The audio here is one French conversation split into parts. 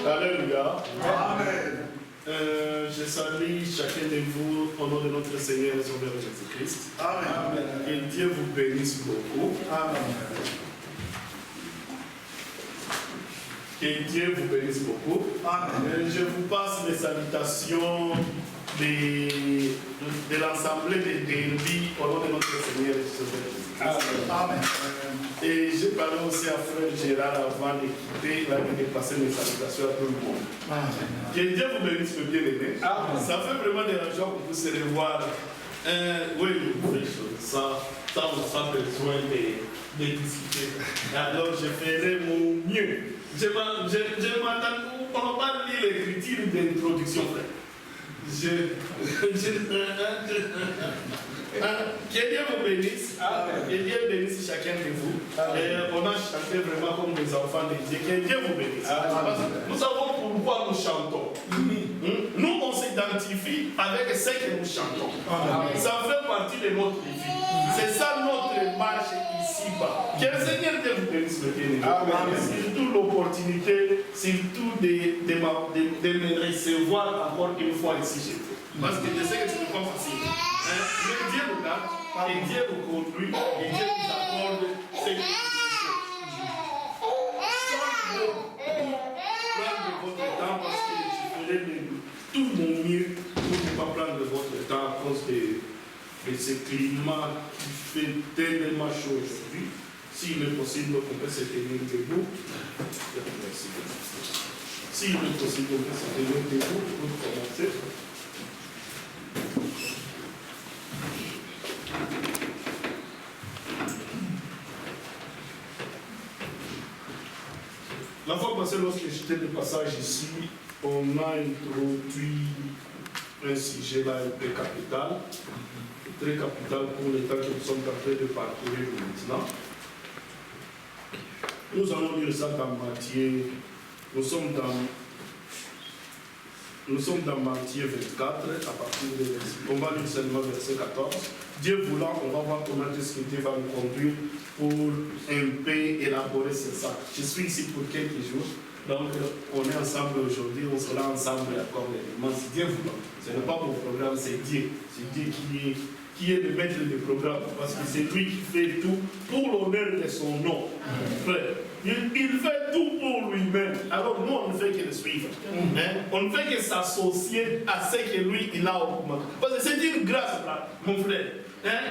Alléluia. Amen. Je salue chacun de vous au nom de notre Seigneur et Sauveur Jésus-Christ. Amen. Que Dieu vous bénisse beaucoup. Amen. Que Dieu vous bénisse beaucoup. Amen. Je vous passe les salutations de l'Assemblée de Derby au nom de notre Seigneur et Sauveur Jésus-Christ. Amen. Et je parlais aussi à Frère Gérard avant de quitter, là, de passer mes salutations à tout le monde. Amen. Que Dieu vous bénisse, mes bien-aimés. Ça fait vraiment des raisons pour vous se revoir. Oui, ça on n'a pas besoin de discuter. Alors, je ferai mon mieux. Je m'attends, on va pas lire l'écriture d'introduction, frère. Que Dieu vous bénisse. Que Dieu bénisse chacun de vous. On a chanté vraiment comme des enfants de Dieu. Que Dieu vous bénisse. Nous savons pourquoi nous chantons. Nous, on s'identifie avec ce que nous chantons. Ça fait partie de notre vie. C'est ça notre marche ici-bas. Que le Seigneur Dieu vous bénisse, le bien-aimé. Surtout l'opportunité, surtout de me recevoir encore une fois ici chez vous. Parce que je sais que ce n'est pas facile. Mais Dieu vous garde, et Dieu vous conduit, et Dieu vous accorde ce que vous voulez. Sans prendre votre temps, parce que je ferai tout mon mieux pour ne pas prendre votre temps à cause de ce climat qui fait tellement chaud aujourd'hui. S'il est possible qu'on peut se tenir debout. Merci. S'il est possible qu'on peut se tenir debout pour commencer. La fois passée, lorsque j'étais de passage ici, on a introduit un sujet là un peu capital, très capital pour le temps que nous sommes en train de parcourir maintenant. Nous allons lire ça dans Matthieu. Nous sommes dans Matthieu 24, à partir de verset. On va lire seulement verset 14. Dieu voulant, on va voir comment est-ce que Dieu va nous conduire pour un peu élaborer ce sac. Je suis ici pour quelques jours, donc on est ensemble aujourd'hui, on sera ensemble encore également. Si Dieu voulant, ce n'est pas mon programme, c'est Dieu. C'est Dieu qui est le maître du programme, parce que c'est lui qui fait tout pour l'honneur de son nom. Il fait tout pour lui-même. Alors nous, on ne fait que le suivre. On ne fait que s'associer à ce que lui, il a augmenté. Parce que c'est une grâce, là, mon frère.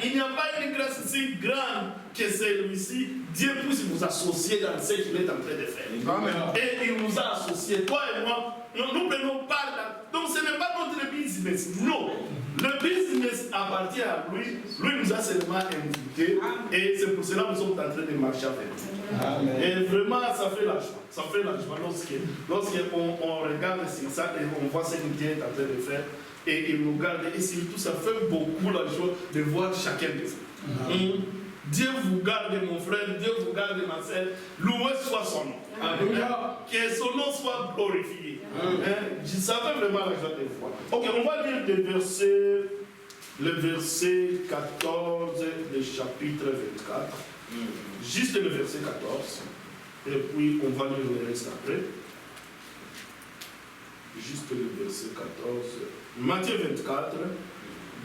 Il n'y a pas une grâce si grande que celui-ci. Dieu puisse vous associer dans ce qu'il est en train de faire. Amen. Et il nous a associés, toi et moi. Nous prenons part là. Donc ce n'est pas notre business. Non. Le business appartient à lui. Lui nous a seulement invités. Et c'est pour cela que nous sommes en train de marcher avec lui. Amen. Et vraiment, ça fait la joie. Ça fait la joie lorsqu'on regarde ça et on voit ce que Dieu est en train de faire. Et il nous garde. Et surtout, ça fait beaucoup la joie de voir chacun de vous. Dieu vous garde, mon frère. Dieu vous garde, ma soeur. Loué soit son nom. Alléluia. Que son nom soit glorifié. Ça fait vraiment la joie de voir. Ok, on va lire le verset 14 du chapitre 24. Juste le verset 14. Et puis, on va lire le reste après. Juste le verset 14. Matthieu 24,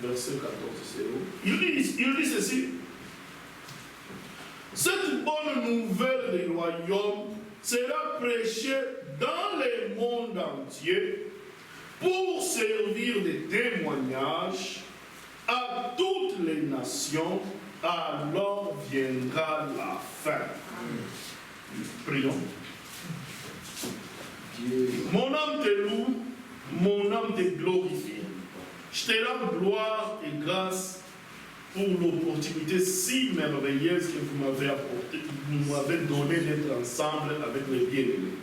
verset 14, c'est où? Il dit ceci. Cette bonne nouvelle du royaume sera prêchée dans le monde entier pour servir de témoignage à toutes les nations. Alors viendra la fin. Prions. Mon âme te loue, mon âme te glorifie. Je te rends gloire et grâce pour l'opportunité si merveilleuse que vous m'avez apportée, vous m'avez donné d'être ensemble avec les bien-aimés.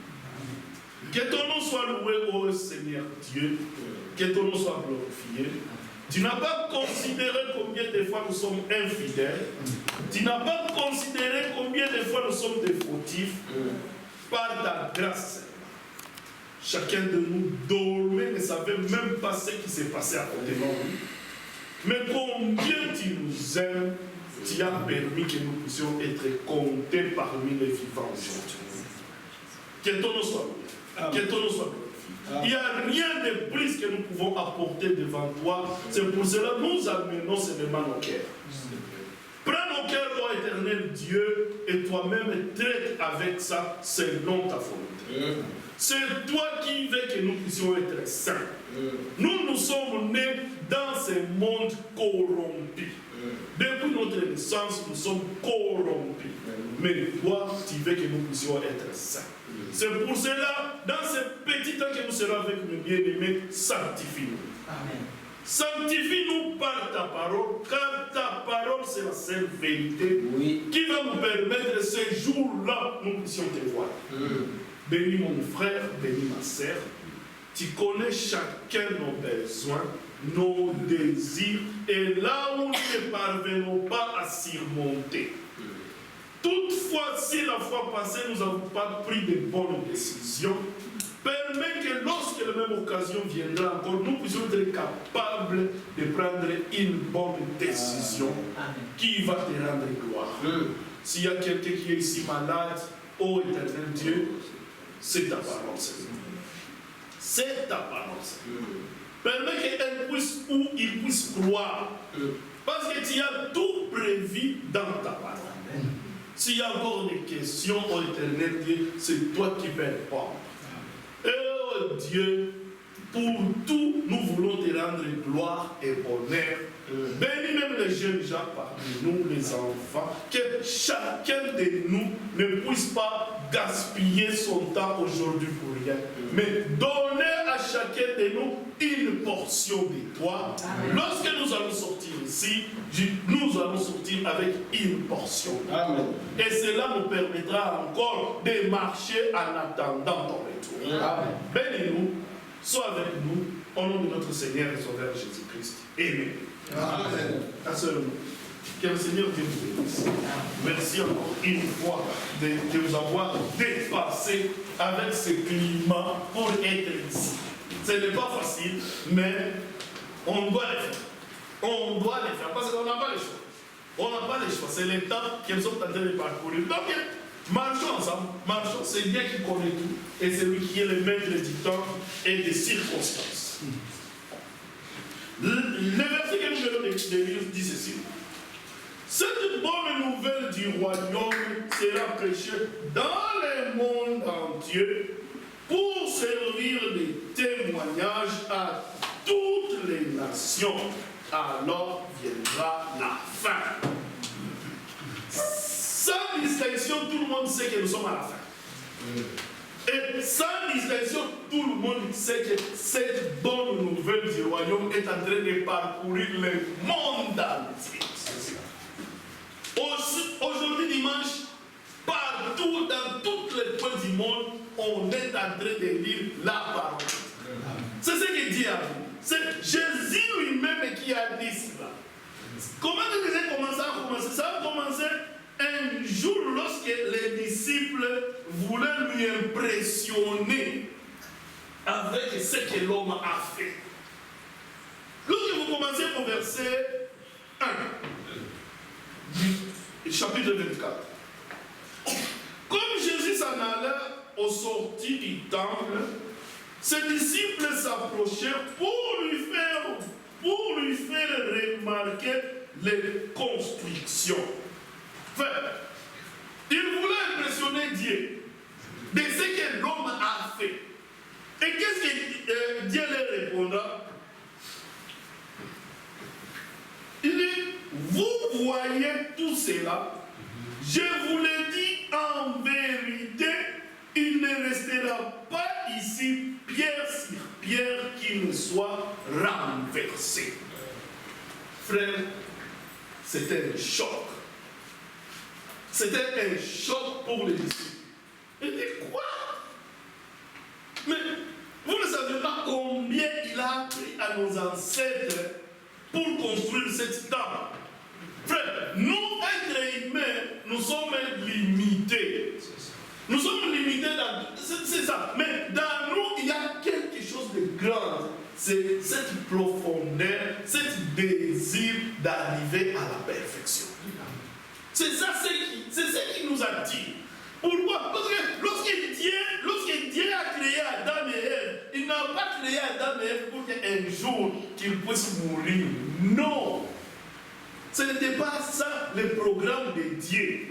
Que ton nom soit loué, ô Seigneur Dieu, que ton nom soit glorifié. Tu n'as pas considéré combien de fois nous sommes infidèles. Tu n'as pas considéré combien de fois nous sommes des fautifs. Par ta grâce, chacun de nous dormait, ne savait même pas ce qui s'est passé à côté de nous. Mais combien tu nous aimes, tu as permis que nous puissions être comptés parmi les vivants aujourd'hui. Que ton nom soit glorifié. Que ton nom soit glorifié. Il n'y a rien de plus que nous pouvons apporter devant toi. C'est pour cela que nous amenons seulement nos cœurs. Prends nos cœurs, ô éternel Dieu, et toi-même traite avec ça selon ta volonté. C'est toi qui veux que nous puissions être saints. Nous sommes nés dans ce monde corrompu. Depuis notre naissance, nous sommes corrompus. Mais toi, tu veux que nous puissions être saints. C'est pour cela, dans ce petit temps que nous serons avec nos bien-aimés, sanctifie-nous. Amen. Sanctifie-nous par ta parole, car ta parole c'est la seule vérité qui va nous permettre ce jour-là, nous puissions te voir. Bénis mon frère, bénis ma sœur. Tu connais chacun nos besoins, nos désirs, et là où nous ne parvenons pas à surmonter. Toutefois, si la fois passée nous n'avons pas pris de bonnes décisions, permet que lorsque la même occasion viendra encore, nous puissions être capables de prendre une bonne décision qui va te rendre gloire. S'il y a quelqu'un qui est ici malade, ô éternel Dieu, c'est ta parole, Seigneur. C'est ta parole, Seigneur. Permet qu'elle puisse ou il puisse croire. Parce que tu as tout prévu dans ta parole. S'il y a encore des questions, ô éternel Dieu, c'est toi qui peux répondre. Et oh Dieu, pour tout, nous voulons te rendre gloire et honneur. Bénis même les jeunes gens parmi nous, les enfants, que chacun de nous ne puisse pas gaspiller son temps aujourd'hui pour rien, mais donner à chacun de nous une portion de toi. Amen. Lorsque nous allons sortir ici, nous allons sortir avec une portion. Amen. Et cela nous permettra encore de marcher en attendant ton retour. Amen. Bénis-nous, sois avec nous, au nom de notre Seigneur et Sauveur Jésus-Christ. Amen. Amen. Que le Seigneur Dieu vous bénisse. Merci encore une fois de nous avoir dépassé avec ce climat pour être ici. Ce n'est pas facile, mais on doit le faire. On doit le faire parce qu'on n'a pas le choix. On n'a pas le choix. C'est le temps que nous sommes en train de parcourir. Donc, marchons ensemble. Marchons. C'est Dieu qui connaît tout. Et c'est lui qui est le maître du temps et des circonstances. Le verset que nous venons de lire dit ceci. Cette bonne nouvelle du royaume sera prêchée dans le monde entier pour servir de témoignage à toutes les nations. Alors viendra la fin. Sans distinction, tout le monde sait que nous sommes à la fin. Et sans distinction, tout le monde sait que cette bonne nouvelle du royaume est en train de parcourir le monde entier. Aujourd'hui, dimanche, partout, dans tous les coins du monde, on est en train de lire la parole. C'est ce que Dieu a dit. C'est Jésus lui-même qui a dit cela. Comment ça a commencé? Ça a commencé un jour lorsque les disciples voulaient lui impressionner avec ce que l'homme a fait. Lorsque vous commencez au verset 1 du chapitre 24. Comme Jésus s'en allait au sortir du temple, ses disciples s'approchèrent pour lui faire remarquer les constructions. Enfin, ils voulaient impressionner Dieu de ce que l'homme a fait. Et qu'est-ce que Dieu leur répondra? Il dit, vous voyez tout cela, je vous le dis en vérité, il ne restera pas ici pierre sur pierre qui ne soit renversée. Frère, c'était un choc. C'était un choc pour les disciples. Il dit quoi? Mais vous ne savez pas combien il a appris à nos ancêtres pour construire cette table. Frère, nous, êtres humains, nous sommes limités. Nous sommes limités dans... C'est ça. Mais dans nous, il y a quelque chose de grand. C'est cette profondeur, cet désir d'arriver à la perfection. C'est ça, c'est ce qui nous attire. Pourquoi? Parce que lorsque créé Adam et Ève pour qu'un jour qu'ils puissent mourir. Non. Ce n'était pas ça le programme de Dieu.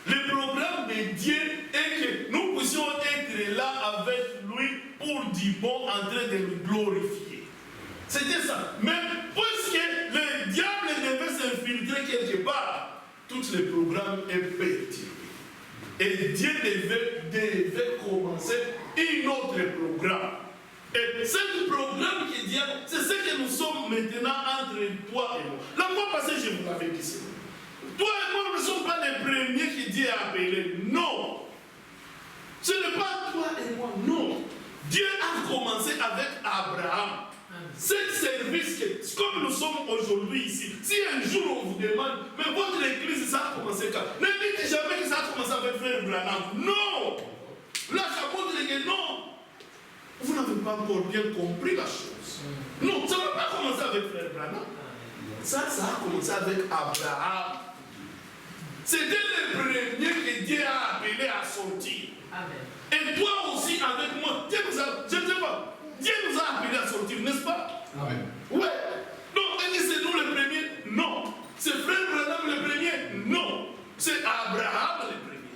Le programme de Dieu est que nous puissions être là avec lui pour du bon en train de le glorifier. C'était ça. Mais puisque le diable devait s'infiltrer quelque part, tout le programme est perturbé. Et Dieu devait commencer un autre programme. Et ce programme qui dit, c'est ce que nous sommes maintenant entre toi et moi. La fois passée, je vous l'avais dit. Toi et moi, nous ne sommes pas les premiers qui Dieu a appelé. Non. Ce n'est pas toi et moi, non. Dieu a commencé avec Abraham. Ce service, comme nous sommes aujourd'hui ici, si un jour on vous demande, mais votre église, ça a commencé quand? Ne dites jamais que ça a commencé avec Frère Branham. Non. Là, j'apporte les gars, non. Vous n'avez pas encore bien compris la chose. Non, ça n'a pas commencé avec Frère Branham. Ça a commencé avec Abraham. C'était le premier que Dieu a appelé à sortir. Amen. Et toi aussi avec moi, Dieu nous a, je ne sais pas, Dieu nous a appelé à sortir, n'est-ce pas? Amen. Ouais. Donc, c'est nous le premier? Non. C'est Frère Branham le premier? Non. C'est Abraham le premier.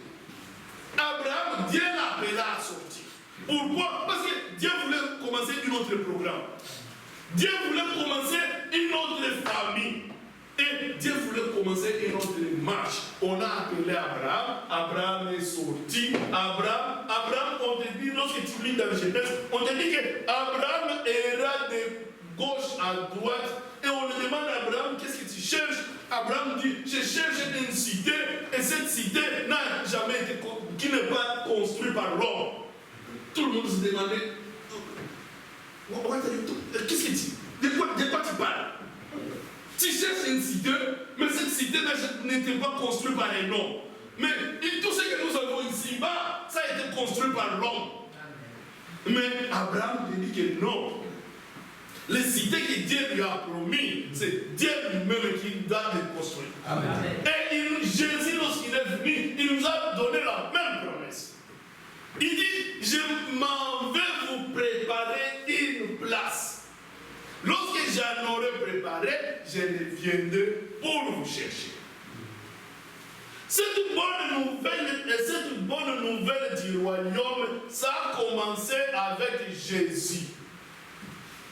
Abraham, Dieu l'a appelé à sortir. Pourquoi? Parce que Dieu voulait commencer un autre programme. Dieu voulait commencer une autre famille. Et Dieu voulait commencer une autre marche. On a appelé Abraham. Abraham est sorti. Abraham, on te dit, lorsque tu lis dans le Genèse, on te dit que Abraham ira de gauche à droite. Et on lui demande à Abraham, qu'est-ce que tu cherches? Abraham dit, je cherche une cité. Et cette cité n'a jamais été, qui n'est pas construite par l'homme. Tout le monde se demandait, qu'est-ce que tu, de quoi tu parles? Tu cherches une cité, mais cette cité n'était pas construite par un homme. Mais tout ce que nous avons ici-bas, ça a été construit par l'homme. Mais Abraham dit que non. Les cités que Dieu lui a promis, c'est Dieu lui-même qui doit les construire. Amen. Et Jésus, lorsqu'il est venu, il nous a donné la même promesse. Il dit, je m'en vais vous préparer une place. Lorsque j'en aurai préparé, je reviendrai pour vous chercher. Cette bonne nouvelle du royaume, ça a commencé avec Jésus.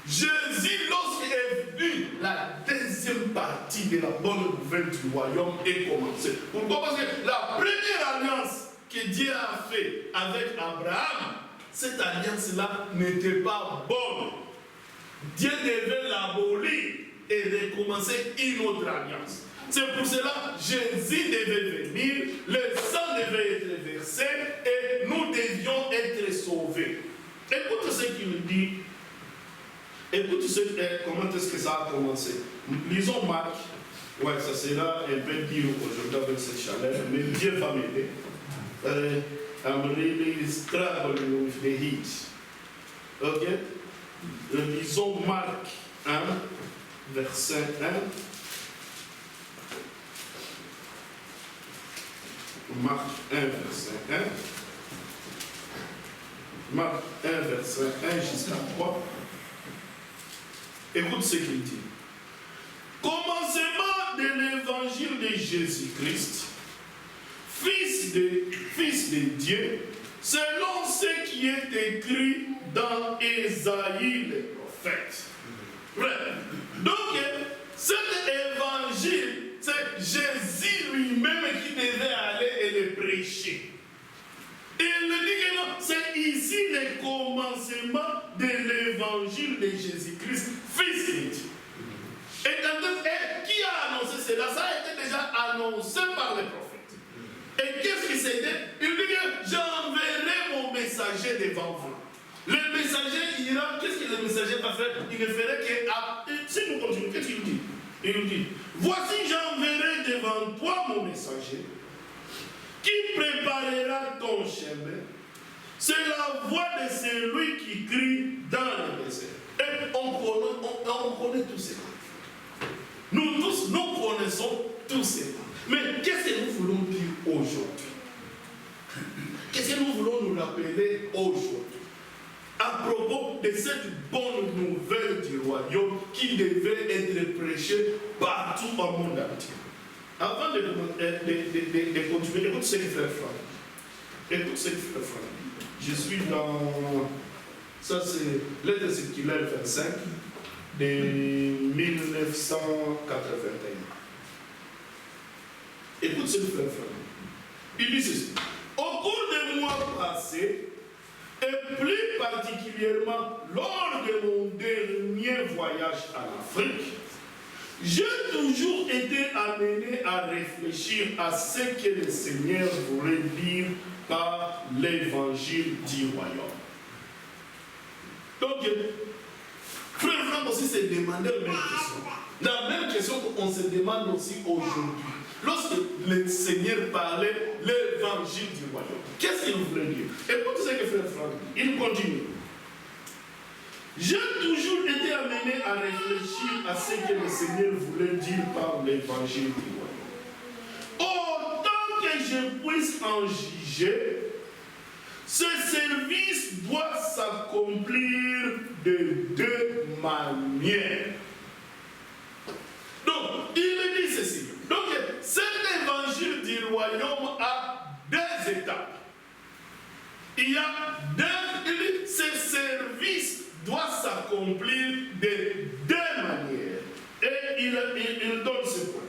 Jésus, lorsqu'il est venu, la deuxième partie de la bonne nouvelle du royaume est commencée. Pourquoi? Parce que la première alliance que Dieu a faite avec Abraham, cette alliance-là n'était pas bonne. Dieu devait l'abolir et recommencer une autre alliance. C'est pour cela que Jésus devait venir, le sang devait être versé et nous devions être sauvés. Écoute ce qu'il dit. Écoute comment est-ce que ça a commencé. Lisons Marc. Ouais, ça sera un peu dur aujourd'hui avec cette chaleur, mais Dieu va m'aider. I'm really struggling with the heat. Ok? Lisons Marc 1, verset 1. Marc 1, verset 1. Marc 1, verset 1 jusqu'à 3. Écoute ce qu'il dit. Commencement de l'évangile de Jésus-Christ, fils de Dieu, selon ce qui est écrit dans Ésaïe le prophète. Donc, cet évangile, c'est Jésus lui-même qui devait aller et le prêcher. Et il dit que non, c'est ici le commencement de l'évangile de Jésus-Christ, fils de Dieu. Et qui a annoncé cela? Ça a été déjà annoncé par les prophètes. Et qu'est-ce qui s'est dit? Il dit que j'enverrai mon messager devant vous. Le messager ira, qu'est-ce que le messager va faire? Il ne ferait que... Si nous continuons, qu'est-ce qu'il dit? Il nous dit, voici j'enverrai devant toi mon messager, qui préparera ton chemin. C'est la voix de celui qui crie dans le désert. Et on connaît tous ces mots. Nous tous, nous connaissons tous ces mots. Mais qu'est-ce que nous voulons dire aujourd'hui? Qu'est-ce que nous voulons nous rappeler aujourd'hui? À propos de cette bonne nouvelle du royaume qui devait être prêchée partout au monde entier. Avant de continuer, écoute ce que frère Franck. Écoute ce que frère Franck. Je suis dans... Ça c'est lettre circulaire 25 de 1981. Écoute ce que frère Franck. Il dit ceci. Au cours des mois passés, et plus particulièrement lors de mon dernier voyage à l'Afrique, j'ai toujours été amené à réfléchir à ce que le Seigneur voulait dire par l'évangile du royaume. Donc, frère Franck aussi s'est demandé la même question. La même question qu'on se demande aussi aujourd'hui. Lorsque le Seigneur parlait l'évangile du royaume, qu'est-ce qu'il voulait dire? Écoutez ce que frère Franck dit. Il continue. J'ai toujours été amené à réfléchir à ce que le Seigneur voulait dire par l'évangile du royaume. Autant que je puisse en juger, ce service doit s'accomplir de deux manières. Donc, il dit ceci. Donc, cet évangile du royaume a deux étapes. Il y a deux, ce service doit s'accomplir de deux manières. Et il donne ce point.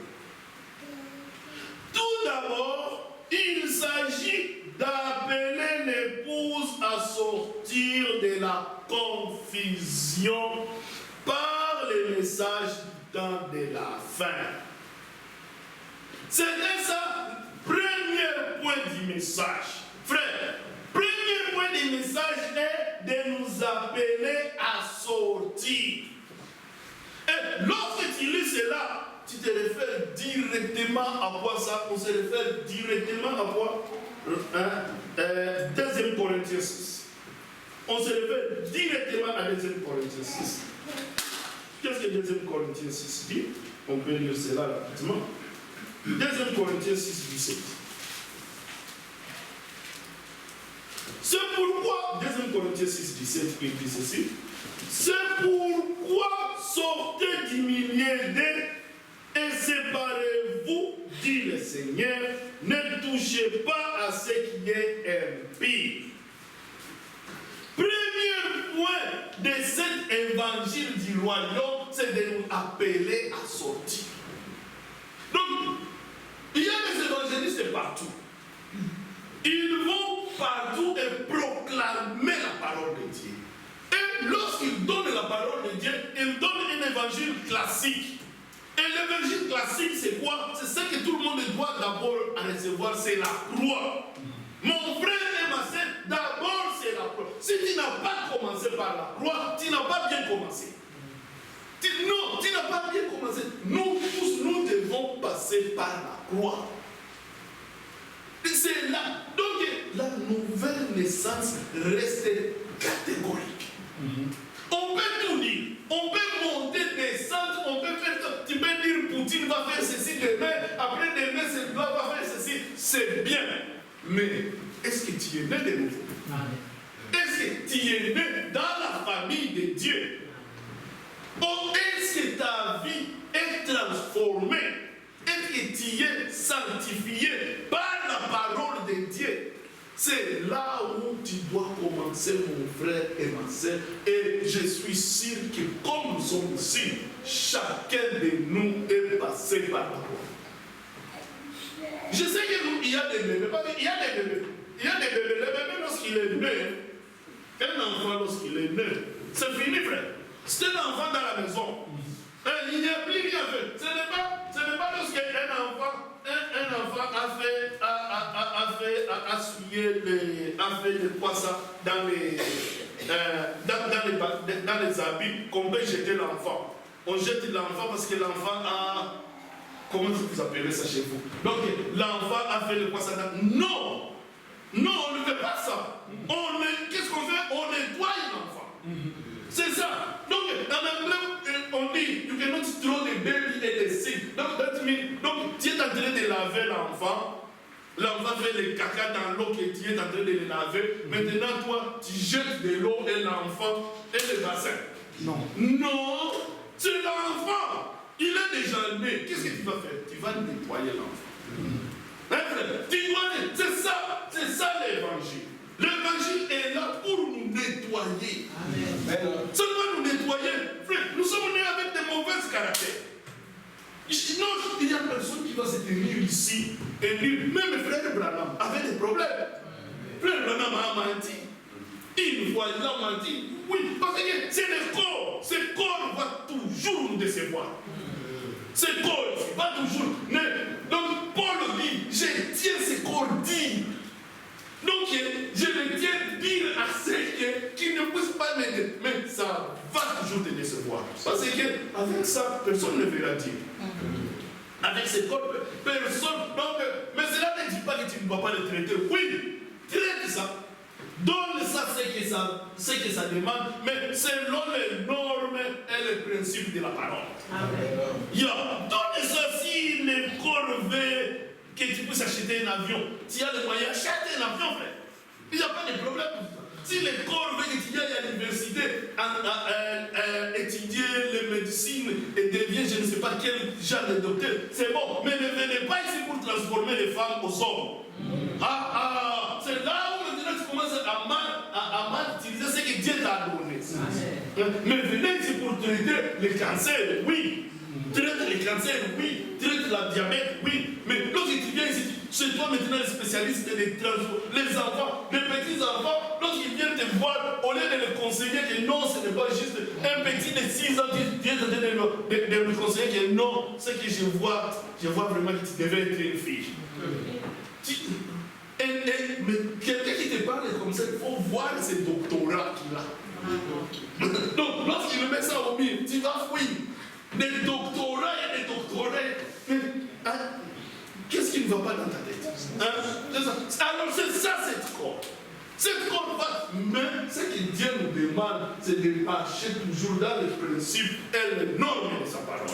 Tout d'abord, il s'agit d'appeler l'épouse à sortir de la confusion par le message du temps de la fin. C'était ça, premier point du message. Frère, premier point du message est de nous appeler à sortir. Et lorsque tu lis cela, tu te réfères directement à quoi ça? On se réfère directement à quoi? 2 Corinthiens 6. On se réfère directement à 2 Corinthiens 6. Qu'est-ce que 2 Corinthiens 6 dit? On peut lire cela rapidement. 2 Corinthiens 6, 17. C'est pourquoi, 2 Corinthiens 6, 17, il dit ceci. C'est pourquoi sortez du milieu d'eux et séparez-vous, dit le Seigneur. Ne touchez pas à ce qui est impie. Premier point de cet évangile du royaume, c'est de nous appeler à sortir. Donc, il y a des évangélistes partout. Ils vont partout et proclamer la parole de Dieu. Et lorsqu'ils donnent la parole de Dieu, ils donnent un évangile classique. Et l'évangile classique, c'est quoi? C'est ce que tout le monde doit d'abord recevoir, c'est la croix. Mon frère et ma sœur, d'abord c'est la croix. Si tu n'as pas commencé par la croix, tu n'as pas bien commencé. Non, tu n'as pas bien commencé. Nous tous, nous devons passer par la croix. C'est là. Donc, la nouvelle naissance reste catégorique. On peut tout dire. On peut monter, descendre, on peut faire ça. Tu peux dire Poutine va faire ceci demain, après demain, c'est va faire ceci. C'est bien. Mais est-ce que tu es né de nouveau? Est-ce que tu es né dans la famille de Dieu? Ou est-ce que ta vie est transformée? Est-ce que tu es sanctifié par la parole de Dieu? C'est là où tu dois commencer, mon frère et ma soeur. Et je suis sûr que comme nous sommes ici, chacun de nous est passé par la croix. Je sais qu'il y a des bébés, parce qu'il y a des bébés. Il y a des bébés. Le bébé, lorsqu'il est né, un enfant, lorsqu'il est né, c'est fini, frère. C'est un enfant dans la maison. Il n'y a plus rien fait. Ce n'est pas lorsqu'un enfant a fait le poisson dans les habits qu'on peut jeter l'enfant. On jette l'enfant parce que l'enfant a... Comment vous appelez ça chez vous? Donc l'enfant a fait le poisson dans... Non! Non, on ne fait pas ça. Qu'est-ce qu'on fait? On nettoie l'enfant. C'est ça. Donc, en anglais, on dit, you cannot throw the baby in the sink. Donc, tu es en train de laver l'enfant l'enfant fait les caca dans l'eau que tu es en train de les laver. Maintenant, toi, tu jettes de l'eau et l'enfant et le bassin. Non. Non, c'est l'enfant. Il est déjà né. Qu'est-ce que tu vas faire? Tu vas nettoyer l'enfant. Hein, c'est ça l'évangile. L'évangile est là pour nous nettoyer. Amen. Seulement nous nettoyer. Frère, nous sommes nés avec des mauvaises caractères. Non, il y a personne qui va se tenir ici et dire, même frère Branham avait des problèmes. Frère Branham a menti. Une fois, il a menti. Oui, parce que c'est le corps. Ce corps va toujours nous décevoir. Ce corps va toujours. Donc, Paul dit, je tiens ce corps digne. Donc, je le tiens dire à ceux qui ne puissent pas m'aider. Mais ça va toujours te décevoir. Parce qu'avec ça, personne ne verra Dieu. Avec ce corps, personne. Donc, mais cela ne dit pas que tu ne vas pas le traiter. Oui, traite ça. Donne ça ce que ça demande, mais selon les normes et les principes de la parole. Amen. Donne ça si le corps veut que tu puisses acheter un avion. Tu as les moyens, achète un avion, frère. Il n'y a pas de problème. Si le corps veut étudier à l'université, étudier les médecines et devient je ne sais pas quel genre de docteur, c'est bon. Mais ne venez pas ici pour transformer les femmes aux hommes. C'est là où maintenant tu commences à mal utiliser ce que Dieu t'a donné. Mais venez ici pour traiter les cancers, oui. Traite les cancers, oui. Traite la diabète, oui. Mais lorsque tu viens ici, chez toi maintenant les spécialistes, les enfants, les petits enfants, lorsqu'ils viennent te voir, au lieu de les conseiller que non, ce n'est pas juste un petit de 6 ans qui vient de me conseiller que non, ce que je vois vraiment que tu devais être une fille. Mais quelqu'un qui te parle comme ça, il faut voir ce doctorat qu'il a. Donc, lorsqu'il met ça au milieu, tu vas fouiller. Des doctorats et des doctorats. Qu'est-ce qui ne va pas dans ta tête? Alors, c'est ça, cette corps. Cette corps va. Mais ce que Dieu nous demande, c'est de marcher toujours dans les principes et les normes de sa parole.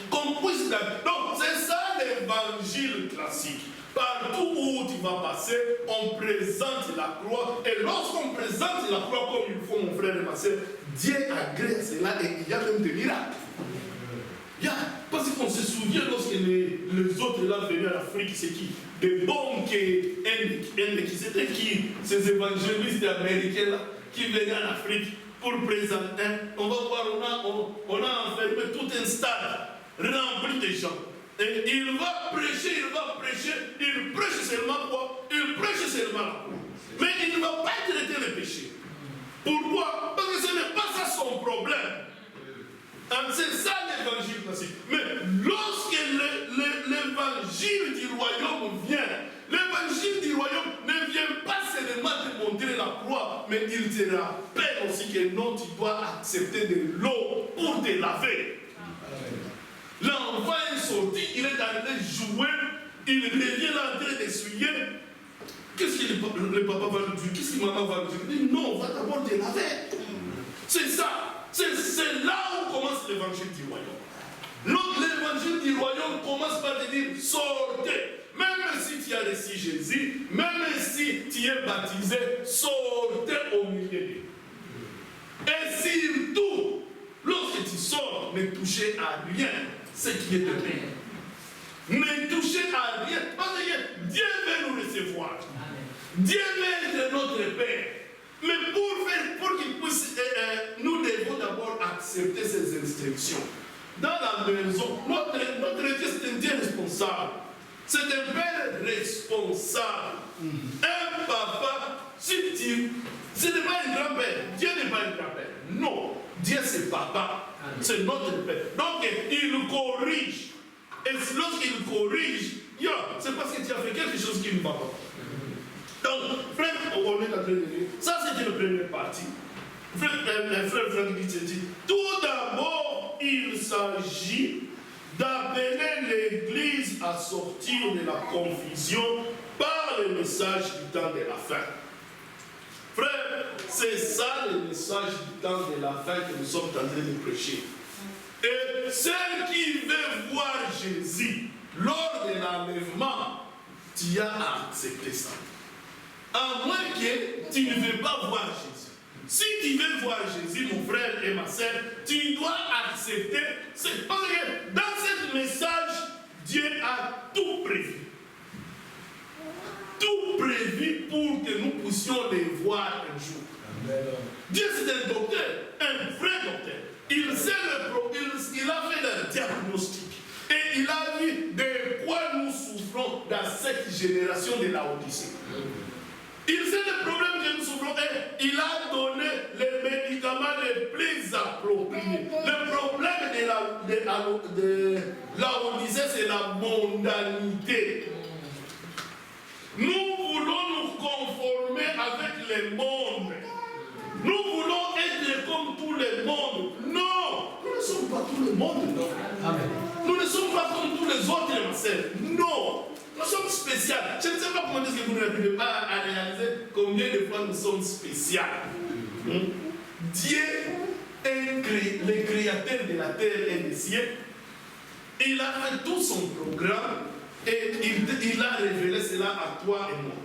Qu'on puisse. Donc, c'est ça l'évangile classique. Partout où tu vas passer, on présente la croix. Et lorsqu'on présente la croix comme il faut, mon frère et ma soeur, Dieu agrée à cela et il y a même des miracles. Parce qu'on se souvient lorsque les autres là venaient à l'Afrique, c'est qui? Des bombes c'était qui? Ces évangélistes américains là qui venaient en Afrique pour présenter. On va voir, on a enfermé tout un stade rempli de gens. Et il va prêcher, il prêche seulement quoi? Il prêche seulement la croix. Mais il ne va pas traiter le péché. Pourquoi? Parce que ce n'est pas ça son problème. C'est ça l'évangile classique. Mais lorsque l'évangile du royaume vient, l'évangile du royaume ne vient pas seulement te montrer la croix, mais il te rappelle aussi que non, tu dois accepter de l'eau pour te laver. L'enfant est sorti, il est en train de jouer, il revient là en train d'essuyer. Qu'est-ce que le papa va lui dire? Qu'est-ce que maman va lui dire? Non, on va d'abord te laver. C'est ça. C'est là où commence l'évangile du royaume. L'évangile du royaume commence par te dire sortez. Même si tu as reçu Jésus, même si tu es baptisé, sortez au milieu d'eux. Et surtout, lorsque tu sors, ne touchez à rien ce qui est de bien. Ne touchez à rien. Parce que Dieu veut nous recevoir. Dieu veut être notre Père. Mais pour qu'il puisse, nous devons d'abord accepter ces instructions. Dans la maison, notre Dieu, c'est un Dieu responsable. C'est un Père responsable. Un papa, ce n'est pas un grand-père. Dieu n'est pas un grand-père. Non, Dieu c'est papa. C'est notre Père. Donc, il corrige. Et lorsqu'il corrige, c'est parce que tu as fait quelque chose qui ne va pas. Donc, frère, on est en train de dire, ça c'était la première partie. Frère Franck dit, tout d'abord, il s'agit d'appeler l'Église à sortir de la confusion par le message du temps de la fin. Frère, c'est ça le message du temps de la fin que nous sommes en train de prêcher. Et ceux qui veulent voir Jésus lors de l'enlèvement, tu as à accepter ça. À moins que tu ne veux pas voir Jésus. Si tu veux voir Jésus, mon frère et ma soeur, tu dois accepter. C'est parce que dans ce message, Dieu a tout prévu. Tout prévu pour que nous puissions les voir un jour. Amen. Dieu c'est un docteur, un vrai docteur. Il sait il a fait le diagnostic. Et il a vu de quoi nous souffrons dans cette génération de la Odyssée. Il sait le problème que nous souffrons et il a donné les médicaments les plus appropriés. Le problème de la Odyssée, c'est la mondanité. Nous voulons nous conformer avec le monde. Nous voulons être comme tout le monde. Non, nous ne sommes pas tout le monde. Non. Amen. Nous ne sommes pas comme tous les autres, ma sœur. Non, nous sommes spéciaux. Je ne sais pas comment est-ce que vous n'arrivez pas à réaliser combien de fois nous sommes spéciaux. Dieu est le créateur de la terre et des cieux. Il a fait tout son programme et il a révélé cela à toi et moi.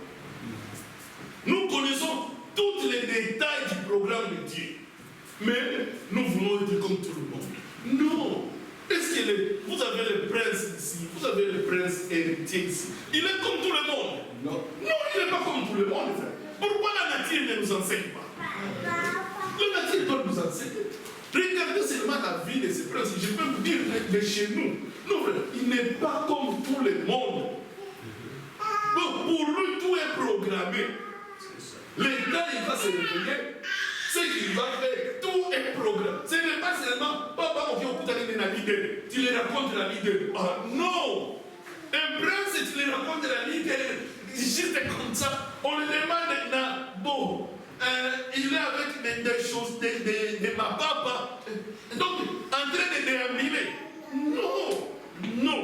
Nous connaissons tous les détails du programme de Dieu. Mais nous voulons être comme tout le monde. Non. Est-ce que vous avez le prince ici, vous avez le prince héritier ici. Il est comme tout le monde. Non. Non, il n'est pas comme tout le monde, frère. Pourquoi la nature ne nous enseigne pas? La nature doit nous enseigner. Regardez seulement la vie de ce prince. Je peux vous dire, de chez nous, non, frère, il n'est pas comme tout le monde. Donc, pour lui, tout est programmé. L'État, il va se réveiller. Ce qu'il va faire, tout est programmé. Ce n'est pas seulement, papa, on vient au coup d'aller dans la leader. Tu les racontes la leader. Ah non! Un prince, tu les racontes la leader. Juste comme ça. On le demande maintenant, bon, il est avec des choses de ma papa. Donc, en train de déambuler. Non! Non!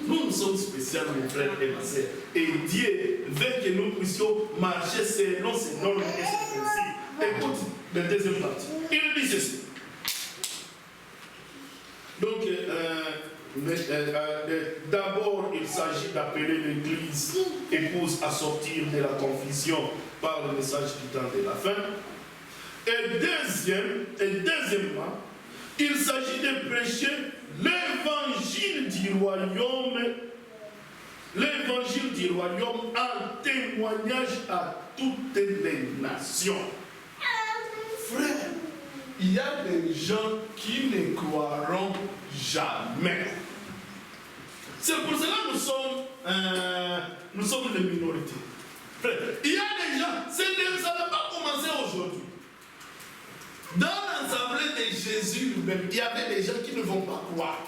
Nous sommes spéciaux, mes frères et ma sœur. Et Dieu veut que nous puissions marcher selon ces normes et ces principes. Écoute, la deuxième partie. Il dit ceci. Donc, d'abord, il s'agit d'appeler l'Église épouse à sortir de la confusion par le message du temps de la fin. Et deuxièmement, il s'agit de prêcher l'évangile du royaume en témoignage à toutes les nations. Frère, il y a des gens qui ne croiront jamais. C'est pour cela que nous sommes des minorités. Frère, il y a des gens, ça n'a pas commencé aujourd'hui. Dans l'assemblée de Jésus lui-même, il y avait des gens qui ne vont pas croire.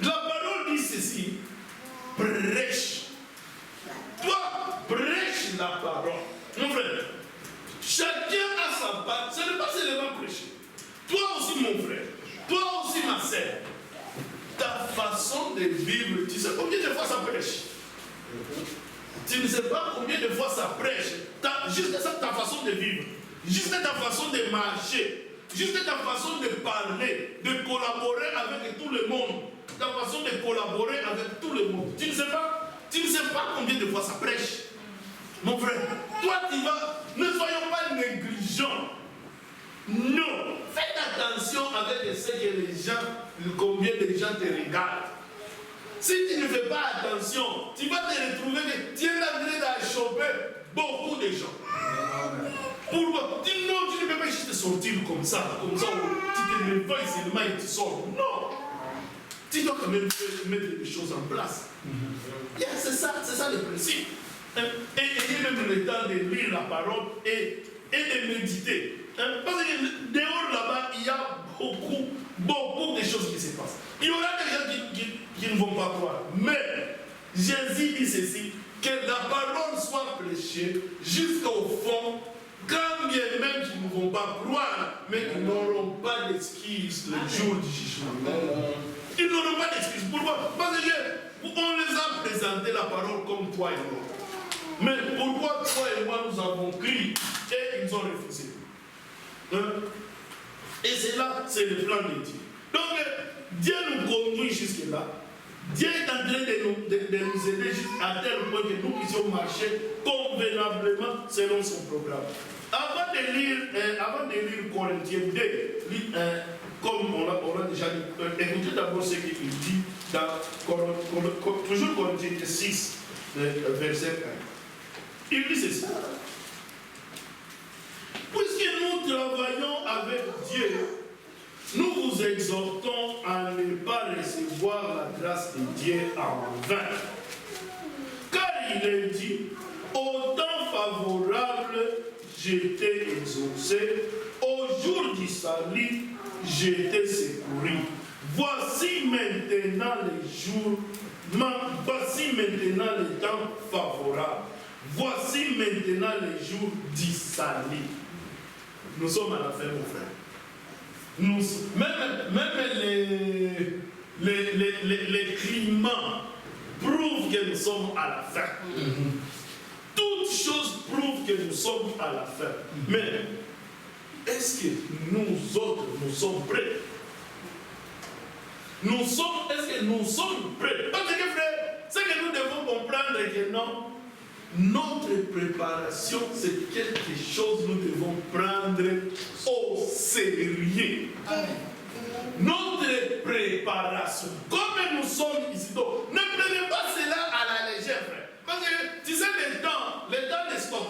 La parole dit ceci, prêche. Toi, prêche la parole. Mon frère, chacun a sa part. Ce n'est pas seulement prêcher. Toi aussi, mon frère. Toi aussi, ma sœur. Ta façon de vivre, tu sais combien de fois ça prêche? Tu ne sais pas combien de fois ça prêche. Juste ta façon de vivre. Juste ta façon de marcher, juste ta façon de parler, de collaborer avec tout le monde, ta façon de collaborer avec tout le monde. Tu ne sais pas combien de fois ça prêche. Mon frère, toi tu vas, ne soyons pas négligents. Non, faites attention avec ce que les gens, combien de gens te regardent. Si tu ne fais pas attention, tu vas te retrouver que tu es en train d'achoper beaucoup de gens. Pourquoi? Non, tu ne peux pas juste sortir comme ça tu te réveilles seulement et tu sors. Non! Tu dois quand même mettre des choses en place. Yeah, c'est ça le principe. Et ayez même le temps de lire la parole et de méditer. Parce que dehors là-bas, il y a beaucoup de choses qui se passent. Il y aura des gens qui ne vont pas croire. Mais Jésus dit ceci, que la parole soit prêchée jusqu'au fond. Quand bien même qu'ils ne vont pas croire, mais qu'ils n'auront pas d'excuses le jour du jugement. Ils n'auront pas d'excuses. Pourquoi? Parce qu'on les a présenté la parole comme toi et moi. Mais pourquoi toi et moi nous avons crié et ils ont refusé? Et c'est là, c'est le plan de Dieu. Donc, Dieu nous conduit jusque-là. Dieu est en train de nous aider à tel point que nous puissions marcher convenablement selon son programme. Avant de lire Corinthiens 2, comme on l'a déjà dit, écoutez d'abord ce qu'il dit dans toujours Corinthiens 6, verset 1. Il dit ceci. Puisque nous travaillons avec Dieu, nous vous exhortons à ne pas recevoir la grâce de Dieu en vain. Car il est dit, au temps favorable, j'étais exaucé, au jour du salut, j'étais secouru. Voici maintenant les temps favorables. Voici maintenant les jours du salut. Nous sommes à la fin, mon frère. Même les climats prouvent que nous sommes à la fin. Toutes choses prouvent que nous sommes à la fin. Mais est-ce que nous autres, nous sommes prêts? Est-ce que nous sommes prêts? Parce que frère, c'est que nous devons comprendre que non. Notre préparation, c'est quelque chose que nous devons prendre au sérieux. Notre préparation, comme nous sommes ici, donc, ne prenez pas cela à la légère, frère. Parce que tu sais, les temps de stop.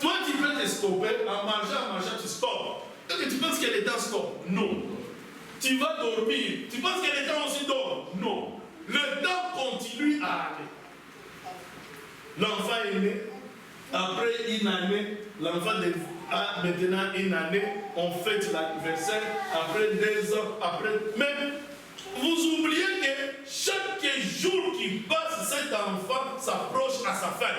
Toi, tu peux te stopper, en marchant, tu stoppes. Est-ce que tu penses que les temps stoppent? Non. Tu vas dormir. Tu penses que les temps aussi dorment? Non. Le temps continue à aller. L'enfant est né, après une année, l'enfant a maintenant une année, on fête l'anniversaire, après 2 ans, mais vous oubliez que chaque jour qui passe, cet enfant s'approche à sa fin.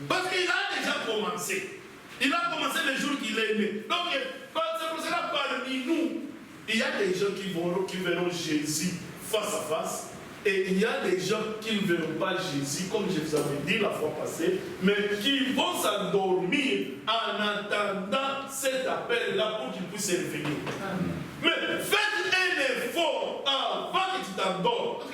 Parce qu'il a déjà commencé. Il a commencé le jour qu'il est né. Donc, c'est pour cela, parmi nous, il y a des gens qui verront Jésus face à face. Et il y a des gens qui ne verront pas Jésus, comme je vous avais dit la fois passée, mais qui vont s'endormir en attendant cet appel-là pour qu'ils puissent se réveiller. Mais faites un effort avant que tu t'endors.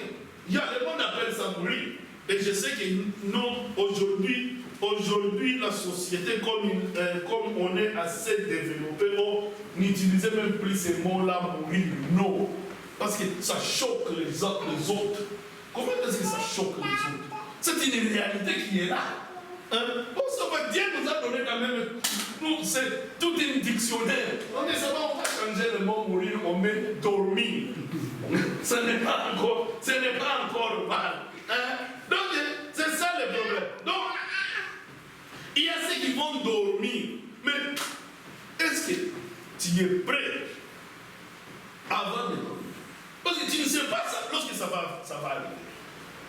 Il y a le monde appelle ça mourir. Et je sais que nous, aujourd'hui, la société, comme on est assez développé, on n'utilise même plus ces mots-là, mourir. Non. Parce que ça choque les autres. Comment est-ce que ça choque les autres? C'est une réalité qui est là. Dieu nous a donné quand même, c'est tout un dictionnaire. On ne sait pas, on va changer le mot mourir, on met dormir. Ce n'est pas encore mal. Donc, c'est ça le problème. Donc, il y a ceux qui vont dormir. Mais est-ce que tu es prêt avant de dormir? Parce que tu ne sais pas ça, lorsque ça va arriver.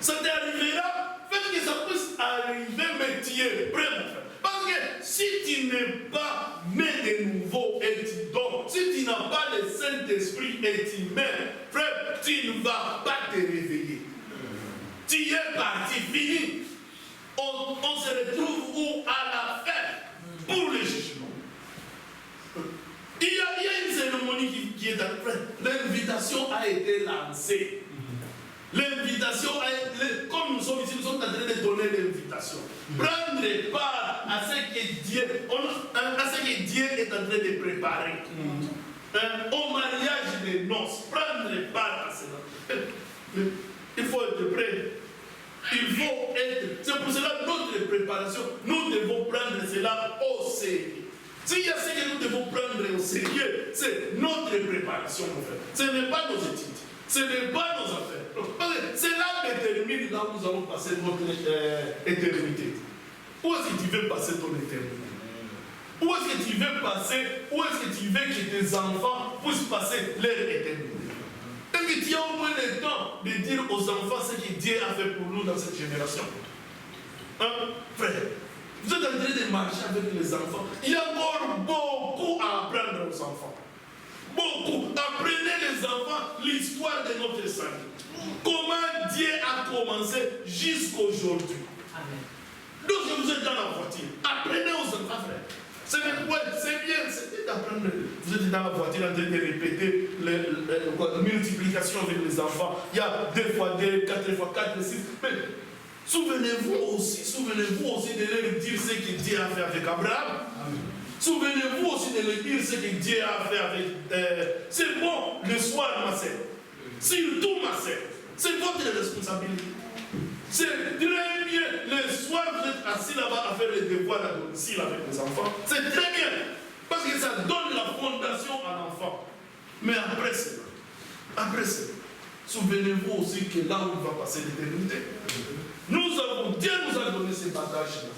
Ça t'arrivera, faites que ça puisse arriver, mais tu es prêt, mon frère. Parce que si tu n'es pas né de nouveau et tu dors, si tu n'as pas le Saint-Esprit et tu meurs, frère, tu ne vas pas te réveiller. Tu es parti, fini. On se retrouve où? À la fin, pour le jugement. Il y a une cérémonie qui est en train. L'invitation a été lancée. L'invitation a été, comme nous sommes ici, nous sommes en train de donner l'invitation. Prendre part à ce que Dieu est en train de préparer. Au mariage des noces, prendre part à cela. Il faut être prêt. C'est pour cela notre préparation, nous devons prendre cela au sérieux. S'il y a ce que nous devons prendre au sérieux, c'est notre préparation, mon frère. Ce n'est pas nos études, ce n'est pas nos affaires. C'est là que détermine là où nous allons passer notre éternité. Où est-ce que tu veux passer ton éternité? Où est-ce que tu veux passer? Où est-ce que tu veux que tes enfants puissent passer leur éternité? Est-ce que tu as au moins le temps de dire aux enfants ce que Dieu a fait pour nous dans cette génération? Frère, vous êtes en train de marcher avec les enfants. Il y a encore beaucoup à apprendre aux enfants. Beaucoup. Apprenez les enfants l'histoire de notre salut. Comment Dieu a commencé jusqu'aujourd'hui. Donc vous êtes dans la voiture. Apprenez aux enfants, frère. C'est bien, c'est d'apprendre. Vous êtes dans la voiture en train de répéter la multiplication avec les enfants. Il y a 2 fois 2, 4 fois 4, 6. Mais souvenez-vous aussi de leur dire ce que Dieu a fait avec Abraham. Souvenez-vous aussi de leur dire ce que Dieu a fait avec... c'est bon, le soir, ma sœur. Surtout, ma sœur. C'est votre responsabilité. C'est très bien. Le soir, vous êtes assis là-bas à faire les devoirs à domicile avec les enfants. C'est très bien. Parce que ça donne la fondation à l'enfant. Mais après cela, souvenez-vous aussi que là où il va passer l'éternité, Dieu nous a donné ces bagages-là.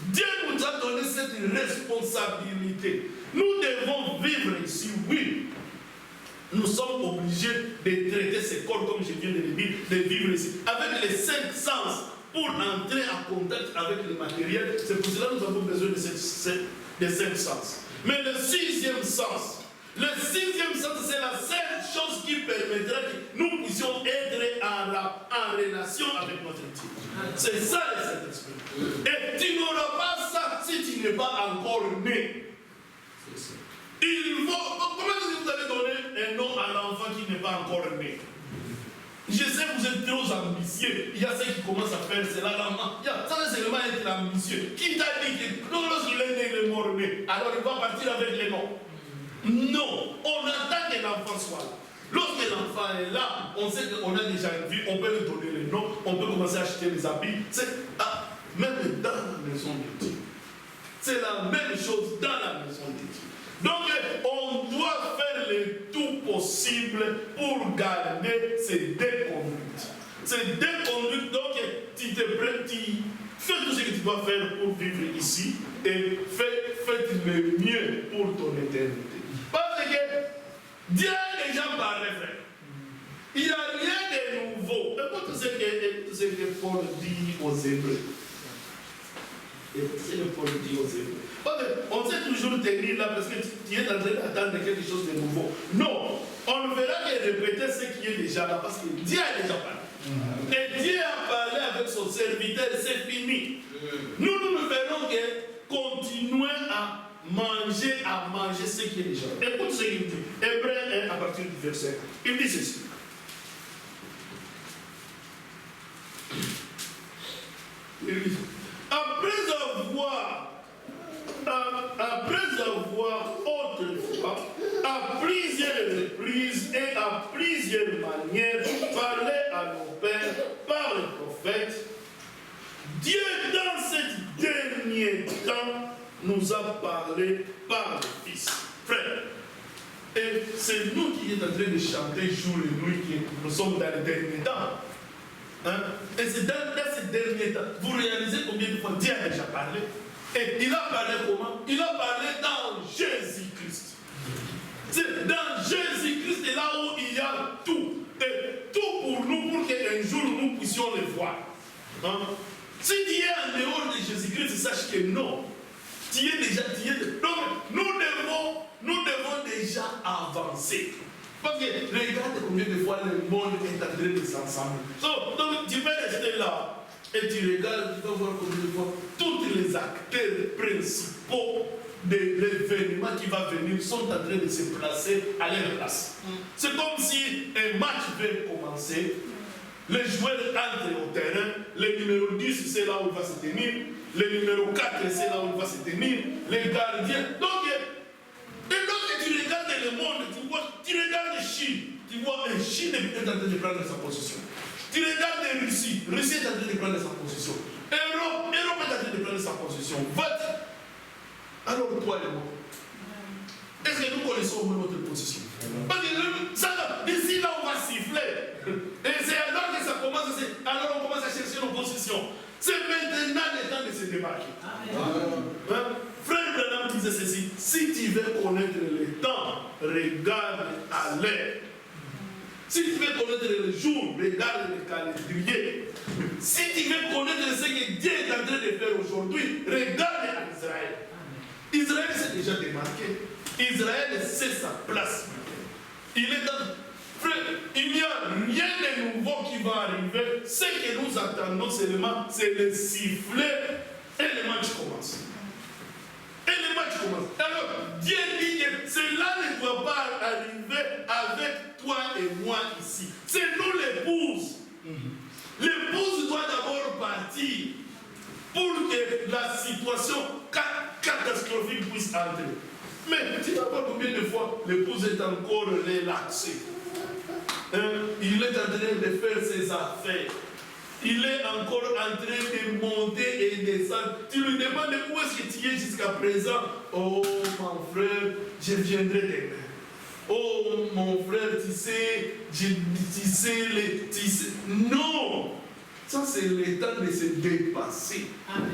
Dieu nous a donné cette responsabilité. Nous devons vivre ici, oui. Nous sommes obligés de traiter ces corps, comme je viens de le dire, de vivre ici, avec les 5 sens, pour entrer en contact avec le matériel. C'est pour cela que nous avons besoin de ces 5 sens. Mais le 6e sens, c'est la seule chose qui permettra que nous puissions être en relation avec notre Dieu. C'est ça le Saint-Esprit. Et tu n'auras pas ça si tu n'es pas encore né. Comment est-ce que vous allez donner un nom à l'enfant qui n'est pas encore né? Je sais que vous êtes trop ambitieux. Il y a ceux qui commencent à faire cela. Ça va seulement être ambitieux. Qui t'a dit que lorsqu'il est né, il est mort né, alors il va partir avec les noms? Non. On attend que l'enfant soit là. Lorsque l'enfant est là, on sait qu'on a déjà une vie, on peut lui donner les noms, on peut commencer à acheter les habits. Même dans la maison de Dieu. C'est la même chose dans la maison de Dieu. Donc, on doit faire le tout possible pour garder ces 2 conduites. Ces 2 conduites, donc, tu fais tout ce que tu dois faire pour vivre ici et fais le mieux pour ton éternité. Parce que Dieu est déjà parlé, frère. Il n'y a rien de nouveau. Écoute ce que Paul dit aux Hébreux. C'est le Paul dit aux Hébreux. On sait toujours tenir là parce que tu es en train d'attendre quelque chose de nouveau. Non, on ne verra que répéter ce qui est déjà là parce que Dieu a déjà parlé. Et Dieu a parlé avec son serviteur, c'est fini. Nous ne verrons que continuer à manger ce qui est déjà là. Écoute ce qu'il dit. Hébreux 1 à partir du verset. Il dit ceci. Il dit, après avoir autrefois, à plusieurs reprises et à plusieurs manières, parlé à nos pères par les prophètes, Dieu, dans ce dernier temps, nous a parlé par le Fils. Frère, et c'est nous qui sommes en train de chanter jour et nuit que nous sommes dans les derniers temps. Et c'est dans ces derniers temps, vous réalisez combien de fois Dieu a déjà parlé? Et il a parlé comment? Il a parlé dans Jésus-Christ. C'est dans Jésus-Christ, et là où il y a tout. Et tout pour nous, pour qu'un jour nous puissions le voir. Si tu es en dehors de Jésus-Christ, sache que non. Tu es déjà. Donc, nous devons déjà avancer. Parce que regarde combien de fois le monde est en train de s'assembler. Donc, tu peux rester là. Et tu regardes, tu vas voir combien de fois tous les acteurs principaux de l'événement qui va venir sont en train de se placer à leur place. C'est comme si un match vient commencer, les joueurs entrent au terrain, le numéro 10 c'est là où il va se tenir, le numéro 4 c'est là où il va se tenir, les gardiens. Donc, et lorsque tu regardes le monde, tu regardes Chine, tu vois un Chine est en train de prendre sa position. Tu regardes la Russie est en train de prendre sa position. Europe est en train de prendre sa position. Vote. Alors toi et moi, est-ce que nous connaissons notre position? Parce que d'ici là on va siffler. Et c'est alors que ça commence, alors on commence à chercher nos positions. C'est maintenant le temps de se démarquer. Frère Branham disait ceci, si tu veux connaître le temps, regarde à l'heure. Si tu veux connaître le jour, regarde le calendrier. Si tu veux connaître ce que Dieu est en train de faire aujourd'hui, regarde à Israël. Israël s'est déjà démarqué. Israël sait sa place. Il est dans... Frère, il n'y a rien de nouveau qui va arriver. Ce que nous attendons seulement, c'est le sifflet et le match commence. Et le match commence. Alors, Dieu dit que cela ne doit pas arriver avec toi et moi ici. C'est nous l'épouse. L'épouse doit d'abord partir pour que la situation catastrophique puisse entrer. Mais tu vas voir combien de fois l'épouse est encore relaxée. Il est en train de faire ses affaires. Il est encore en train de monter et descendre. Tu lui demandes où est-ce que tu es jusqu'à présent. Oh mon frère, je viendrai demain. Oh mon frère, tu sais, non! Ça c'est le temps de se dépasser. Amen.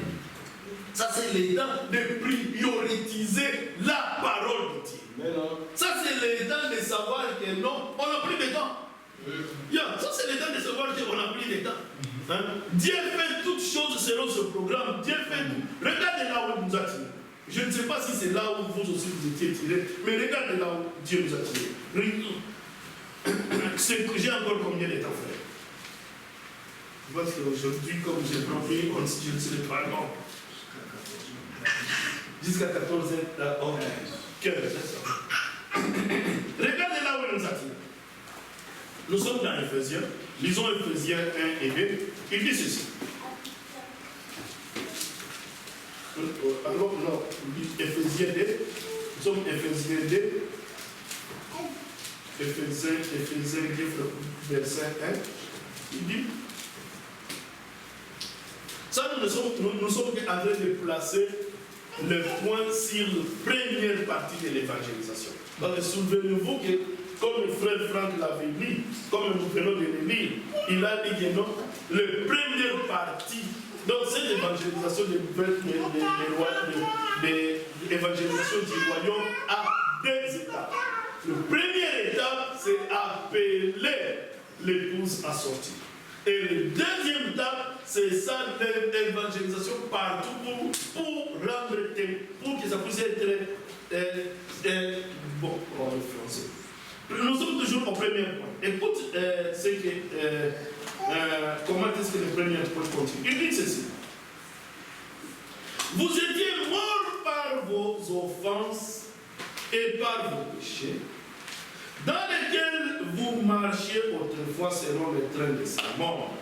Ça c'est le temps de prioriser la parole de Dieu. Amen. Ça c'est le temps de savoir que non, on n'a plus de temps. Ça c'est le temps de savoir qu'on n'a plus de temps. Hein? Dieu fait toutes choses selon ce programme. Dieu fait tout. Regardez là où il nous a tirés. Je ne sais pas si c'est là où vous aussi vous étiez tirés, mais regardez là où Dieu nous a tirés. J'ai encore combien de temps, frère? Parce qu'aujourd'hui, comme j'ai promis, je ne serai pas long. Jusqu'à 14 h, regardez là où il nous a tirés. Nous sommes dans Éphésiens. Lisons Éphésiens 1 et 2. Il dit ceci. Alors, non, Éphésiens 2. Nous sommes Éphésiens 2. Éphésiens 2, verset 1. Il dit. Ça, nous sommes en train de placer le point sur la première partie de l'évangélisation. Donc, souvenez-vous que, comme le frère Franck l'avait dit, comme nous venons de le lire, il a dit que non, la première partie, donc cette évangélisation de l'évangélisation du royaume a deux étapes. La première étape, c'est appeler l'épouse à sortir. Et la deuxième étape, c'est ça, l'évangélisation partout pour rendre, pour que ça puisse être bon, en français. Nous sommes toujours au premier point. Écoute, comment est-ce que le premier point continue? Il dit ceci. Vous étiez morts par vos offenses et par vos péchés, dans lesquels vous marchiez autrefois selon le train de ce monde,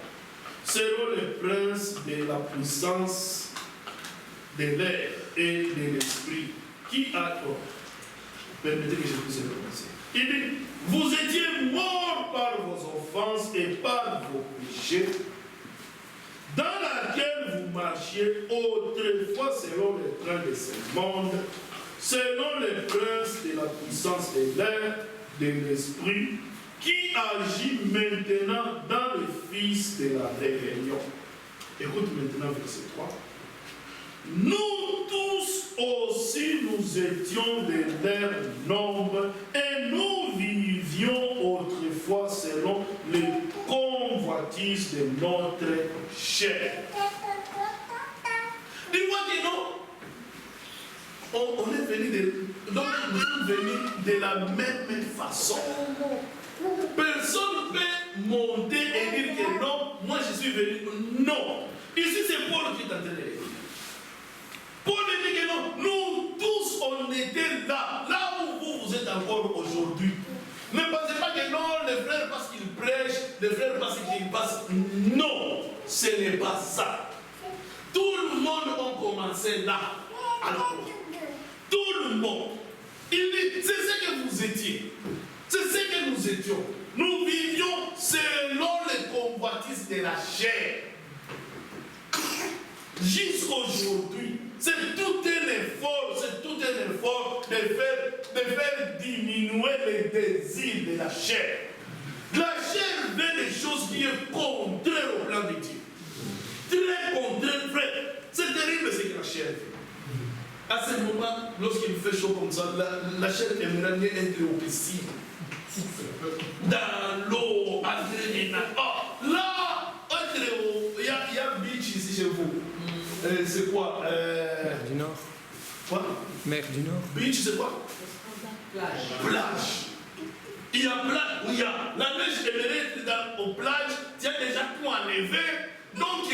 selon le prince de la puissance de l'air et de l'esprit, qui a tort. Permettez que je puisse commencer. Il dit, vous étiez morts par vos offenses et par vos péchés, dans laquelle vous marchiez autrefois selon le train de ce monde, selon le prince de la puissance de l'air, de l'esprit, qui agit maintenant dans le fils de la rébellion. Écoute maintenant verset 3. Nous tous aussi nous étions de leur nombre et nous vivions autrefois selon les convoitises de notre chair. Dis-moi que non. On est venu donc nous sommes venus de la même façon. Personne ne peut monter et dire que non, moi je suis venu. Non. Ici c'est Paul qui est en train de dire. Paul dit que non, nous tous on était là où vous êtes encore aujourd'hui. Ne pensez pas que non, les frères parce qu'ils prêchent, les frères parce qu'ils passent. Non, ce n'est pas ça. Tout le monde a commencé là. Alors, tout le monde. Il dit, c'est ce que vous étiez. C'est ce que nous étions. Nous vivions selon les convoitises de la chair. Jusqu'aujourd'hui, c'est tout un effort de faire diminuer les désirs de la chair. La chair veut des choses qui sont contraires au plan de Dieu. Très contraire, frère. C'est terrible ce que la chair fait. À ce moment, lorsqu'il fait chaud comme ça, la chair aimerait bien être au piscine. Dans l'eau, là, il y a beach ici chez vous. C'est quoi Mer du Nord. Quoi? Mer du Nord. Beach, c'est quoi? Plage. Il y a plage où il y a la neige aimerait être aux plages, il y a déjà tout enlevé. Donc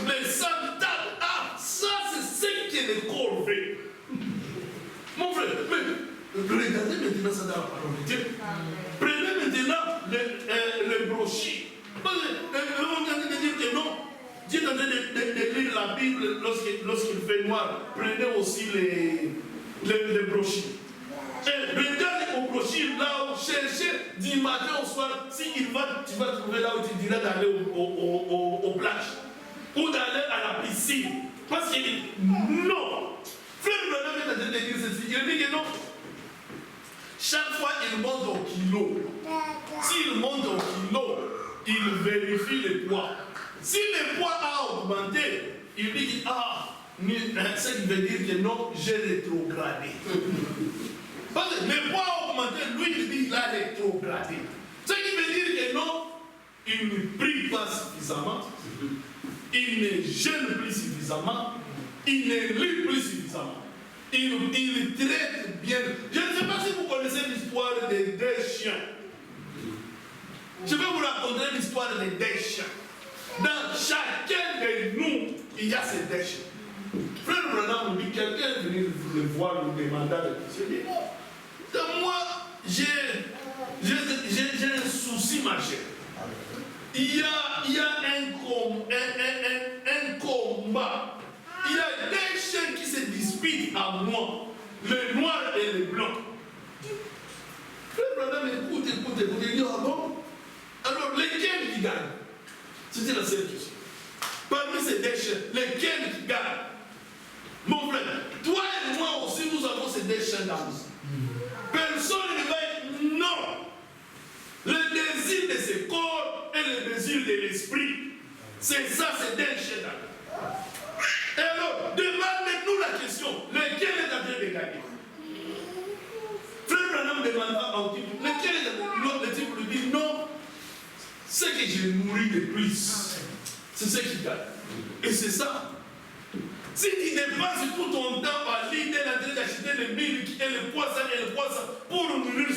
les sandales, ça c'est ce que les corvées. Mon frère, mais regardez maintenant ça dans la parole de Dieu. Prenez maintenant les brochures. On est en train de dire que non. Dieu est en train de lire la Bible lorsqu'il fait noir. Prenez aussi les brochures. Et regardez aux brochures là, cherchez du matin au soir. Si tu vas trouver là où tu diras d'aller aux plages ou d'aller à la piscine. Parce que non. Frère Branham est en train de dire ceci. Il dit que non. Chaque fois il monte au kilo. S'il monte au kilo, il vérifie le poids. Si le poids a augmenté, il dit ce qui veut dire que non, j'ai rétrogradé. Parce que le poids a augmenté, lui il dit qu'il a rétrogradé. Ce qui veut dire que non, il ne prie pas suffisamment, il ne gêne plus suffisamment, il ne lit plus suffisamment. Il traite bien. Je ne sais pas si vous connaissez l'histoire des deux chiens. Je vais vous raconter l'histoire des deux chiens. Dans chacun de nous, il y a ces deux chiens. Frère Branham nous dit, quelqu'un est venu le voir, nous demanda de pitié. Il dit, non, moi, j'ai un souci, ma chère. Il y a un combat. Il y a des chiens qui se disputent à moi, le noir et le blanc. Frère Branham écoute. Il dit, ah bon? Alors, lesquels qui gagnent? C'était la seule question. Parmi ces deux chiens, lesquels qui gagnent? Mon frère, toi et moi aussi, nous avons ces deux chiens dans nous. Personne ne va être non. Le désir de ce corps et le désir de l'esprit, c'est ça, c'est deux chiens dans nous. Et alors, demandez-nous la question, lequel est en train de gagner? Frère Branham demanda en type, lequel est en train de gagner? Le type lui dit non. Ce que j'ai nourri de plus, c'est ce qui gagne. Et c'est ça. Si tu dépenses tout ton temps à l'idée en train d'acheter les milk et les poissons pour nourrir